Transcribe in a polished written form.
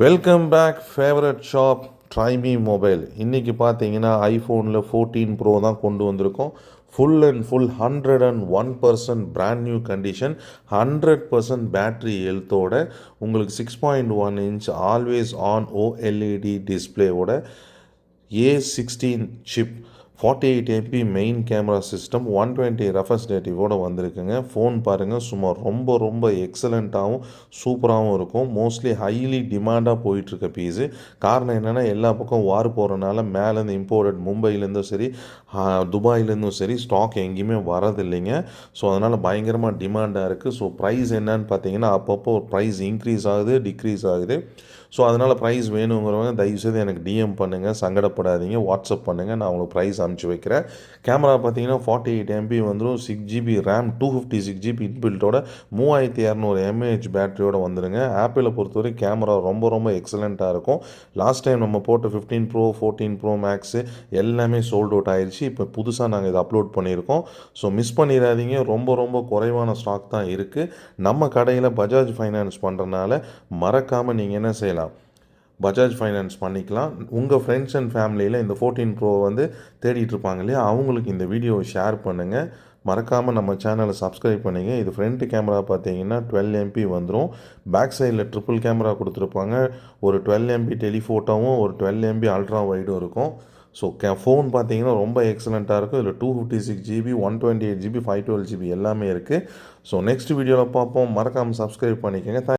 Welcome back favourite shop try me mobile. இன்றைக்கி பார்த்தீங்கன்னா ஐஃபோனில் 14 ப்ரோ தான் கொண்டு வந்திருக்கோம். Full and full 101% brand new condition, 100% battery ஹெல்த்தோட உங்களுக்கு 6.1 இன்ச் ஆல்வேஸ் ஆன் ஓஎல்இடி டிஸ்பிளேவோட A16 chip 48 MP main camera system 120 refresh டேட்டிவோடு வந்திருக்குங்க. ஃபோன் பாருங்கள், சும்மா ரொம்ப எக்ஸலண்ட்டாகவும் சூப்பராகவும் இருக்கும். மோஸ்ட்லி ஹைலி டிமாண்டாக போயிட்டுருக்க பீஸு. காரணம் என்னென்னா, எல்லா பக்கம் வார் போகிறனால மேலேருந்து இம்போர்ட்டட் மும்பையிலேருந்தும் சரி துபாயிலேருந்தும் சரி ஸ்டாக் எங்கேயுமே வரதில்லைங்க. ஸோ அதனால் பயங்கரமாக டிமாண்டாக இருக்குது. ஸோ ப்ரைஸ் என்னன்னு பார்த்தீங்கன்னா, அப்பப்போ ப்ரைஸ் இன்க்ரீஸ் ஆகுது, டிக்ரீஸ் ஆகுது. ஸோ அதனால் ப்ரைஸ் வேணுங்கிறவங்க தயவுசெய்து எனக்கு டிஎம் பண்ணுங்கள், சங்கடப்படாதீங்க, வாட்ஸ்அப் பண்ணுங்கள், நான் உங்களுக்கு ப்ரைஸ் அனுப்பிச்சி வைக்கிறேன். கேமரா பார்த்தீங்கன்னா 48 MP வந்துடும், 6GB ரேம், 256GB இன்பில்ட்டோட 3200 mAh பேட்டரியோடு வந்துடுங்க. ஆப்பிளை பொறுத்தவரை கேமரா ரொம்ப எக்ஸலண்ட்டாக இருக்கும். லாஸ்ட் டைம் நம்ம போட்ட 15 ப்ரோ 14 ப்ரோ மேக்ஸு எல்லாமே சோல்ட் அவுட் ஆயிடுச்சு. இப்போ புதுசாக நாங்கள் இதை அப்லோட் பண்ணியிருக்கோம். ஸோ மிஸ் பண்ணிடாதீங்க. ரொம்ப குறைவான ஸ்டாக் தான் இருக்குது. நம்ம கடையில் பஜாஜ் ஃபைனான்ஸ் பண்ணுறனால மறக்காமல் நீங்கள் என்ன செய்யலாம், பஜாஜ் ஃபைனான்ஸ் பண்ணிக்கலாம். உங்கள் ஃப்ரெண்ட்ஸ் அண்ட் ஃபேமிலியில் இந்த 14 ப்ரோ தேடிட்டு இருப்பாங்க இல்லையா, அவங்களுக்கு இந்த வீடியோவை ஷேர் பண்ணுங்கள். மறக்காமல் நம்ம சேனலை சப்ஸ்கிரைப் பண்ணிங்க. இது ஃப்ரண்ட் கேமரா பார்த்தீங்கன்னா 12 MP வந்துடும். பேக் சைடில் ட்ரிபிள் கேமரா கொடுத்துருப்பாங்க. ஒரு 12 MP டெலிஃபோட்டோவும் ஒரு 12 MP அல்ட்ரா வைடும் இருக்கும். ஸோ ஃபோன் பார்த்தீங்கன்னா ரொம்ப எக்ஸலண்ட்டாக இருக்கும். இதில் 256GB 128GB 512GB எல்லாமே இருக்குது. ஸோ நெக்ஸ்ட் வீடியோவில் பார்ப்போம். மறக்காமல் சப்ஸ்கிரைப் பண்ணிக்கோங்க.